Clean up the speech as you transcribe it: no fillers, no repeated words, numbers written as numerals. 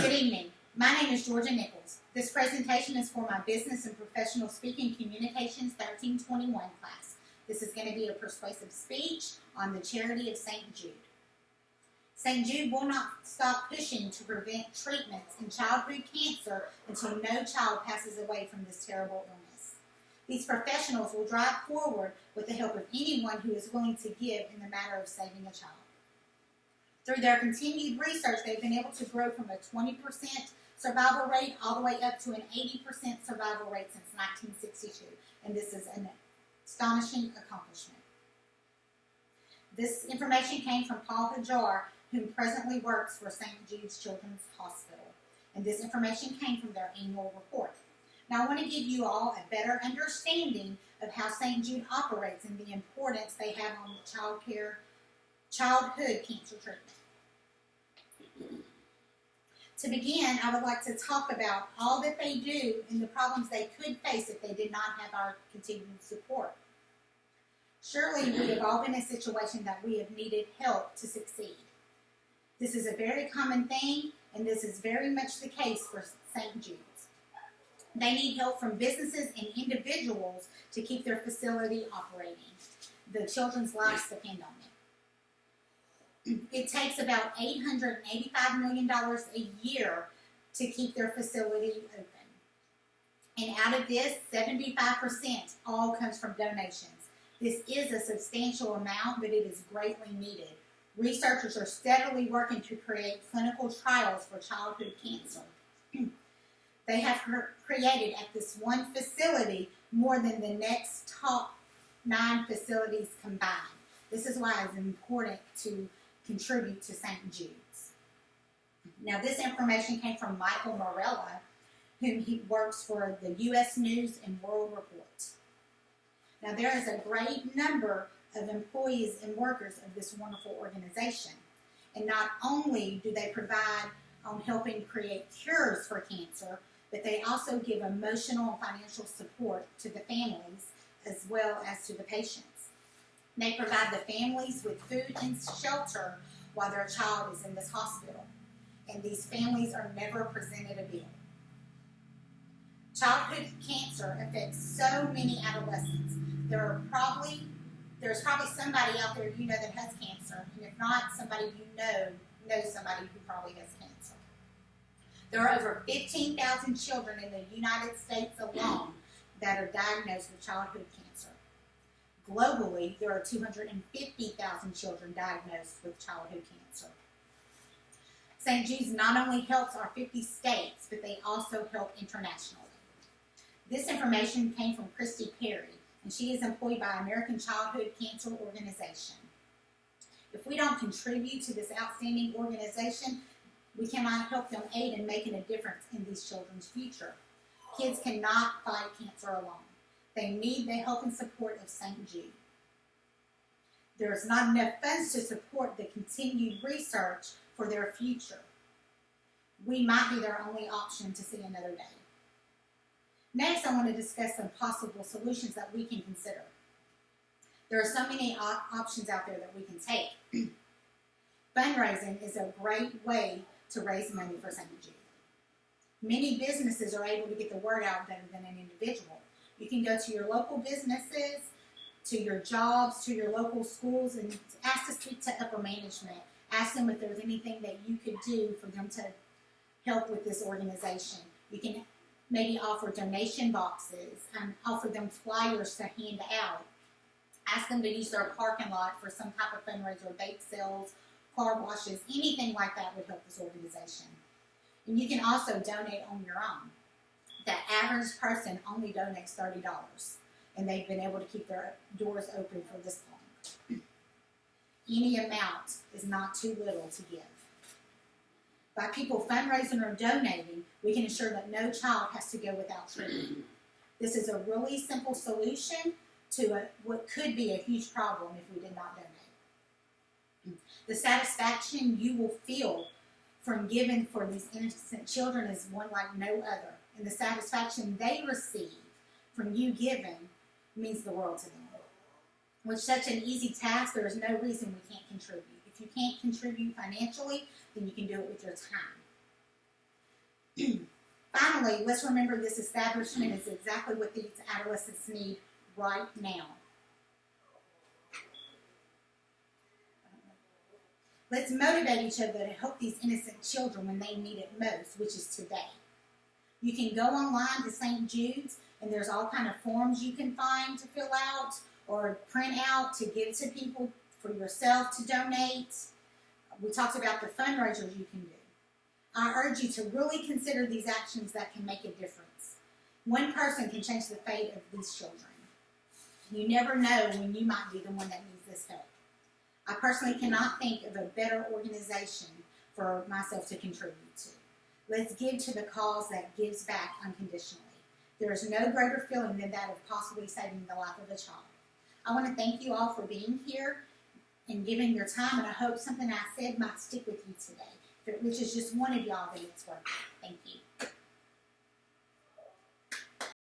Good evening. My name is Georgia Nichols. This presentation is for my Business and Professional Speaking Communications 1321 class. This is going to be a persuasive speech on the charity of St. Jude. St. Jude will not stop pushing to prevent treatments in childhood cancer until no child passes away from this terrible illness. These professionals will drive forward with the help of anyone who is willing to give in the matter of saving a child. Through their continued research, they've been able to grow from a 20% survival rate all the way up to an 80% survival rate since 1962. And this is an astonishing accomplishment. This information came from Paul Hajar, who presently works for St. Jude's Children's Hospital. And this information came from their annual report. Now I want to give you all a better understanding of how St. Jude operates and the importance they have on the childhood cancer treatment. To begin, I would like to talk about all that they do and the problems they could face if they did not have our continued support. Surely we have all been in a situation that we have needed help to succeed. This is a very common thing, and this is very much the case for St. Jude's. They need help from businesses and individuals to keep their facility operating. The children's lives depend on it. It takes about $885 million a year to keep their facility open. And out of this, 75% all comes from donations. This is a substantial amount, but it is greatly needed. Researchers are steadily working to create clinical trials for childhood cancer. They have created at this one facility more than the next top 9 facilities combined. This is why it's important to contribute to St. Jude's. Now, this information came from Michael Morella, whom he works for the U.S. News and World Report. Now, there is a great number of employees and workers of this wonderful organization. And not only do they provide on helping create cures for cancer, but they also give emotional and financial support to the families as well as to the patients. They provide the families with food and shelter while their child is in this hospital. And these families are never presented a bill. Childhood cancer affects so many adolescents. There's probably somebody out there you know that has cancer. And if not, somebody you knows somebody who probably has cancer. There are over 15,000 children in the United States alone that are diagnosed with childhood cancer. Globally, there are 250,000 children diagnosed with childhood cancer. St. Jude's not only helps our 50 states, but they also help internationally. This information came from Christy Perry, and she is employed by American Childhood Cancer Organization. If we don't contribute to this outstanding organization, we cannot help them aid in making a difference in these children's future. Kids cannot fight cancer alone. They need the help and support of St. Jude. There is not enough funds to support the continued research for their future. We might be their only option to see another day. Next, I want to discuss some possible solutions that we can consider. There are so many options out there that we can take. Fundraising is a great way to raise money for St. Jude. Many businesses are able to get the word out better than an individual. You can go to your local businesses, to your jobs, to your local schools, and ask to speak to upper management. Ask them if there's anything that you could do for them to help with this organization. You can maybe offer donation boxes and offer them flyers to hand out. Ask them to use their parking lot for some type of fundraiser, bake sales, car washes, anything like that would help this organization. And you can also donate on your own. The average person only donates $30, and they've been able to keep their doors open for this long. Any amount is not too little to give. By people fundraising or donating, we can ensure that no child has to go without treatment. This is a really simple solution to what could be a huge problem if we did not donate. The satisfaction you will feel from giving for these innocent children is one like no other. And the satisfaction they receive from you giving means the world to them. With such an easy task, there is no reason we can't contribute. If you can't contribute financially, then you can do it with your time. Finally, let's remember this establishment is exactly what these adolescents need right now. Let's motivate each other to help these innocent children when they need it most, which is today. You can go online to St. Jude's, and there's all kind of forms you can find to fill out or print out to give to people for yourself to donate. We talked about the fundraisers you can do. I urge you to really consider these actions that can make a difference. One person can change the fate of these children. You never know when you might be the one that needs this help. I personally cannot think of a better organization for myself to contribute to. Let's give to the cause that gives back unconditionally. There is no greater feeling than that of possibly saving the life of a child. I want to thank you all for being here and giving your time, and I hope something I said might stick with you today. If it reaches just one of y'all, then it's worth it. Thank you.